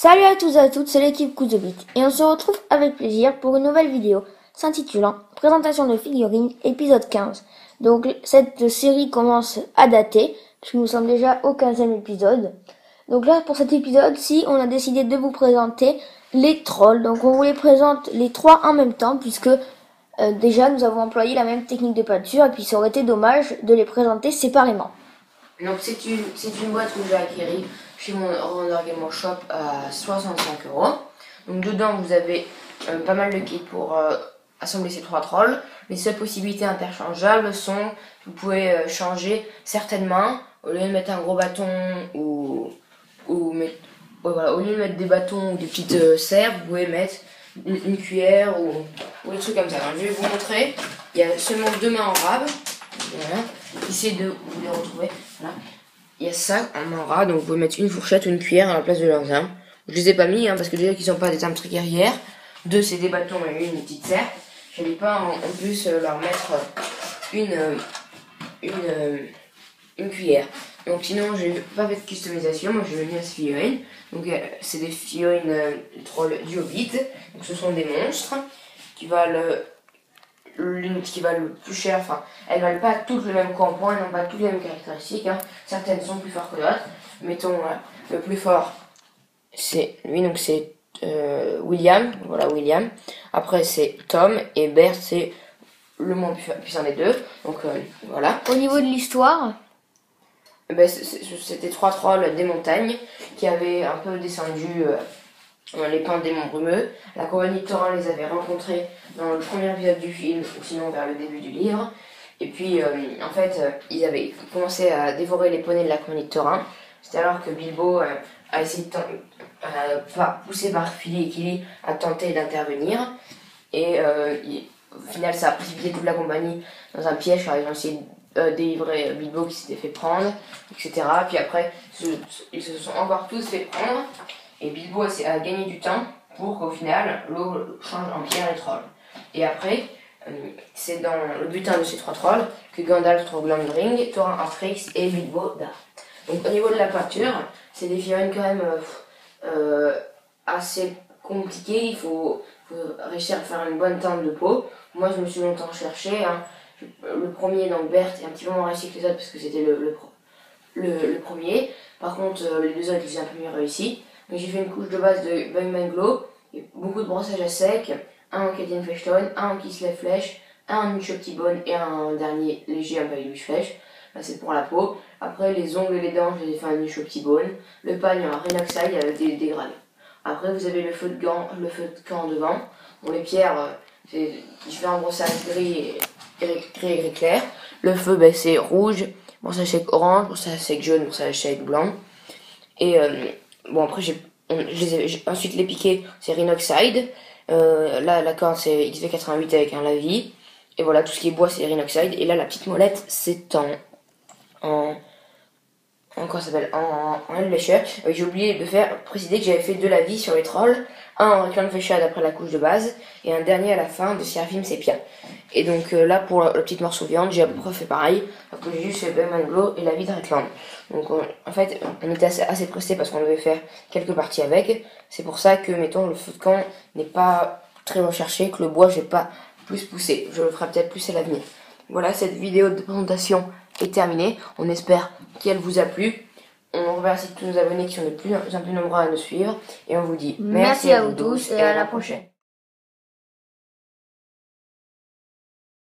Salut à tous et à toutes, c'est l'équipe Kuzobit et on se retrouve avec plaisir pour une nouvelle vidéo s'intitulant Présentation de figurines épisode 15. Donc cette série commence à dater puisque nous sommes déjà au 15e épisode. Donc là pour cet épisode-ci on a décidé de vous présenter les trolls. Donc on vous les présente les trois en même temps puisque déjà nous avons employé la même technique de peinture et puis ça aurait été dommage de les présenter séparément. Donc c'est une boîte que j'ai acquérie chez mon revendeur Game Shop à 65 €. Donc dedans vous avez pas mal de kits pour assembler ces trois trolls. Les seules possibilités interchangeables sont vous pouvez changer certaines mains. Au lieu de mettre un gros bâton au lieu de mettre des bâtons ou des petites serres, vous pouvez mettre une cuillère ou des trucs comme ça. Alors, je vais vous montrer. Il y a seulement deux mains en rab. Voilà. Essayez de vous les retrouver. Voilà. Il y a ça en main rab, donc vous pouvez mettre une fourchette ou une cuillère à la place de leurs armes. Je les ai pas mis parce que déjà qu'ils sont pas des armes très guerrières. Deux c'est des bâtons et une petite serre. Je n'allais pas en plus leur mettre une cuillère. Donc sinon j'ai pas fait de customisation, moi j'ai mis à ces figurines. Donc c'est des figurines trolls du Hobbit. Donc ce sont des monstres qui valent l'une qui va le plus cher, enfin elles valent pas toutes le même camp-point, elles n'ont pas toutes les mêmes caractéristiques, certaines sont plus fortes que d'autres. Mettons le plus fort c'est lui, donc c'est William, voilà William. Après c'est Tom et Bert c'est le moins puissant des deux, donc voilà. Au niveau de l'histoire, c'était trois trolls des montagnes qui avaient un peu descendu les pins des monts brumeux. La compagnie de Thorin les avait rencontrés dans le premier épisode du film, ou sinon vers le début du livre. Et puis, en fait, ils avaient commencé à dévorer les poneys de la compagnie de Thorin. C'était alors que Bilbo a essayé poussé par Fili et Kili, à tenter d'intervenir. Et au final, ça a précipité toute la compagnie dans un piège car ils ont essayé de délivrer Bilbo qui s'était fait prendre, etc. Puis après, ils se sont encore tous fait prendre. Et Bilbo a gagné du temps pour qu'au final, l'eau change en pierre les trolls. Et après, c'est dans le butin de ces trois trolls que Gandalf trouve Glamdring, Thorin Artrix et Bilbo Dart. Donc au niveau de la peinture, c'est des figurines quand même assez compliquées. Il faut réussir à faire une bonne teinte de peau. Moi je me suis longtemps cherché. Le premier, donc Bert, est un petit peu moins réussi que les autres parce que c'était le premier. Par contre, les deux autres, ils ont un peu mieux réussi. Donc j'ai fait une couche de base de Bang Glow, et beaucoup de brossage à sec, un en Cadian Fleshstone, un en Kislev Flèche, un en Nushoptibone et un dernier léger avec Luche Flèche. Là c'est pour la peau. Après les ongles et les dents, je les ai fait en Nushoptibone. Le pagne en Rhinoxide avec des dégradés. Après vous avez le feu de camp devant. Bon, les pierres, je fais un brossage gris et clair. Le feu c'est rouge, brossage sec orange, brossage sec jaune, brossage sec blanc. Et bon après ensuite les piquets c'est Rhinoxide. Là la corde c'est XV88 avec un lavis. Et voilà, tout ce qui est bois c'est Rhinoxide. Et là la petite molette c'est en L-Lécher. J'ai oublié de préciser que j'avais fait deux lavis sur les trolls. Un en Reclan Feshad après la couche de base. Et un dernier à la fin de Seraphim Sepia. Et donc là pour le petit morceau viande j'ai à peu près fait pareil. Donc j'ai juste fait Bang Glow et la vie de Recland. Donc en fait on était assez pressé parce qu'on devait faire quelques parties avec. C'est pour ça que mettons le feu de camp n'est pas très recherché, que le bois j'ai pas plus poussé. Je le ferai peut-être plus à l'avenir. Voilà, cette vidéo de présentation est terminée. On espère qu'elle vous a plu. On remercie tous nos abonnés qui sont de plus en plus nombreux à nous suivre. Et on vous dit merci à vous tous et à la prochaine.